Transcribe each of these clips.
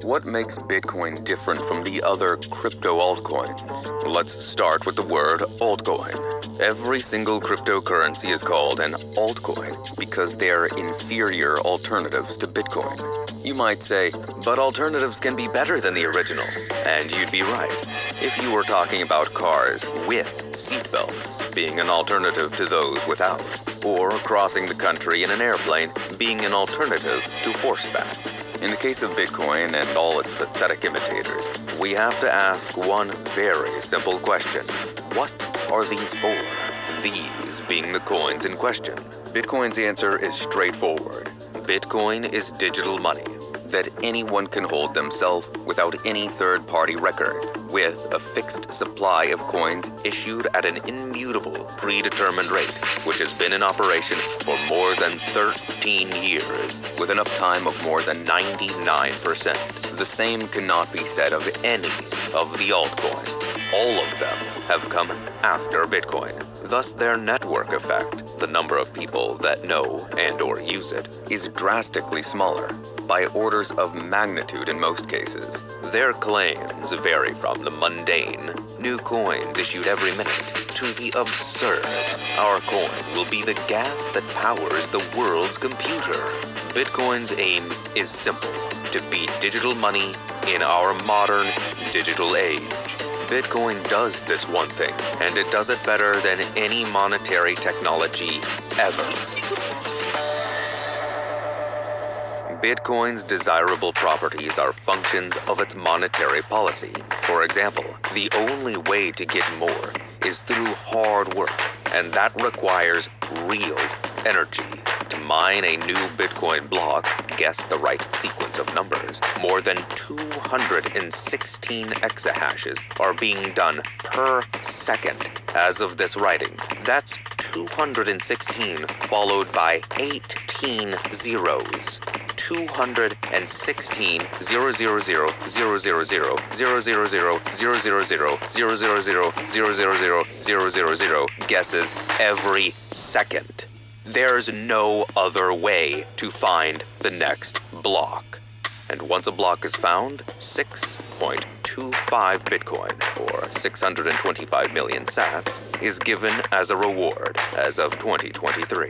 What makes Bitcoin different from the other crypto altcoins? Let's start with the word altcoin. Every single cryptocurrency is called an altcoin because they're inferior alternatives to Bitcoin. You might say, but alternatives can be better than the original. And you'd be right. If you were talking about cars with seatbelts being an alternative to those without, or crossing the country in an airplane being an alternative to horseback. In the case of Bitcoin and all its pathetic imitators, we have to ask one very simple question. What are these for? These being the coins in question. Bitcoin's answer is straightforward. Bitcoin is digital money that anyone can hold themselves without any third-party record, with a fixed supply of coins issued at an immutable, predetermined rate, which has been in operation for more than 13 years, with an uptime of more than 99%. The same cannot be said of any of the altcoins. All of them have come after Bitcoin. Thus, their network effect, the number of people that know and or use it, is drastically smaller, by orders of magnitude in most cases. Their claims vary from the mundane, new coins issued every minute, to the absurd, our coin will be the gas that powers the world's computer. Bitcoin's aim is simple, to beat digital money in our modern digital age. Bitcoin does this one thing, and it does it better than any monetary technology ever. Bitcoin's desirable properties are functions of its monetary policy. For example, the only way to get more is through hard work, and that requires real energy. To mine a new Bitcoin block, guess the right sequence of numbers. More than 216 exahashes are being done per second as of this writing. That's 216 followed by 18 zeros. 216 000 000 000 000 000 000 guesses every second. There's no other way to find the next block. And once a block is found, 6.25 Bitcoin, or 625 million sats, is given as a reward as of 2023.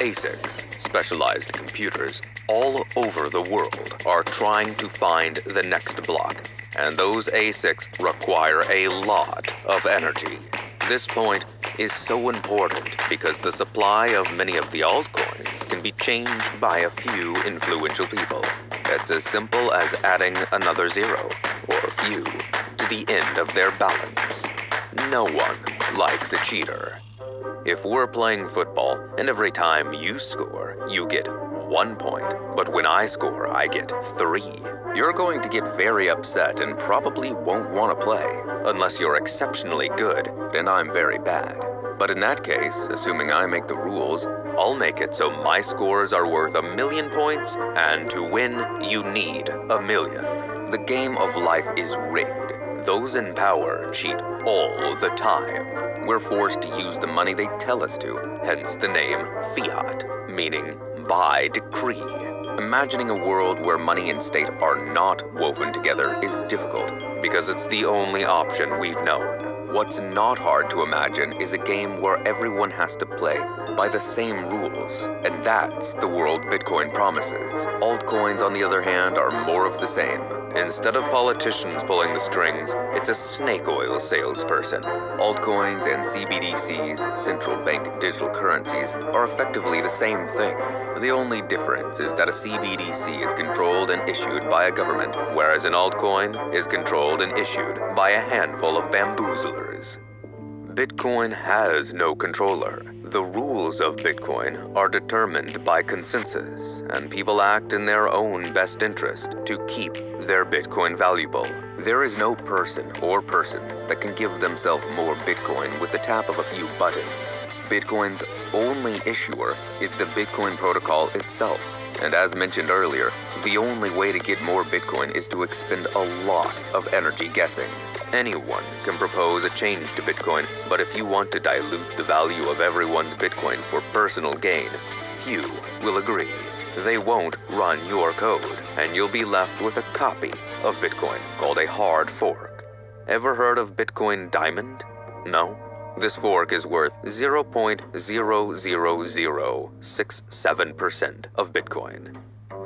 ASICs, specialized computers, all over the world are trying to find the next block, and those ASICs require a lot of energy. This point is so important because the supply of many of the altcoins can be changed by a few influential people. It's as simple as adding another zero, or few, to the end of their balance. No one likes a cheater. If we're playing football, and every time you score, you get 1 point, but when I score, I get 3, you're going to get very upset and probably won't want to play, unless you're exceptionally good, and I'm very bad. But in that case, assuming I make the rules, I'll make it so my scores are worth 1,000,000 points, and to win, you need 1,000,000. The game of life is rigged. Those in power cheat all the time. We're forced to use the money they tell us to, hence the name fiat, meaning by decree. Imagining a world where money and state are not woven together is difficult, because it's the only option we've known. What's not hard to imagine is a game where everyone has to play by the same rules, and that's the world Bitcoin promises. Altcoins, on the other hand, are more of the same. Instead of politicians pulling the strings, it's a snake oil salesperson. Altcoins and CBDCs, central bank digital currencies, are effectively the same thing. The only difference is that a CBDC is controlled and issued by a government, whereas an altcoin is controlled and issued by a handful of bamboozlers. Bitcoin has no controller. The rules of Bitcoin are determined by consensus, and people act in their own best interest to keep their Bitcoin valuable. There is no person or persons that can give themselves more Bitcoin with the tap of a few buttons. Bitcoin's only issuer is the Bitcoin protocol itself, and as mentioned earlier, the only way to get more Bitcoin is to expend a lot of energy guessing. Anyone can propose a change to Bitcoin, but if you want to dilute the value of everyone's Bitcoin for personal gain, few will agree. They won't run your code, and you'll be left with a copy of Bitcoin called a hard fork. Ever heard of Bitcoin Diamond? No? This fork is worth 0.00067% of Bitcoin.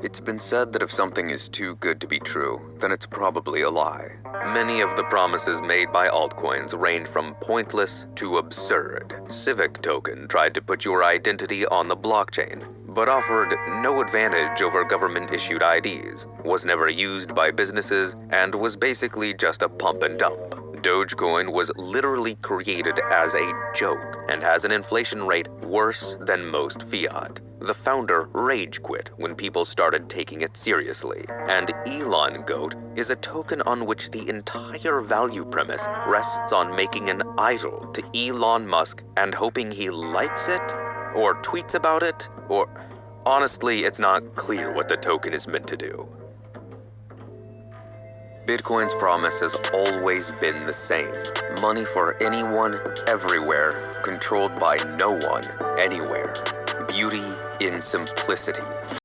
It's been said that if something is too good to be true, then it's probably a lie. Many of the promises made by altcoins range from pointless to absurd. Civic Token tried to put your identity on the blockchain, but offered no advantage over government-issued IDs, was never used by businesses, and was basically just a pump and dump. Dogecoin was literally created as a joke and has an inflation rate worse than most fiat. The founder rage quit when people started taking it seriously, and Elon Goat is a token on which the entire value premise rests on making an idol to Elon Musk and hoping he likes it, or tweets about it, or... Honestly, it's not clear what the token is meant to do. Bitcoin's promise has always been the same. Money for anyone, everywhere, controlled by no one, anywhere. Beauty in simplicity.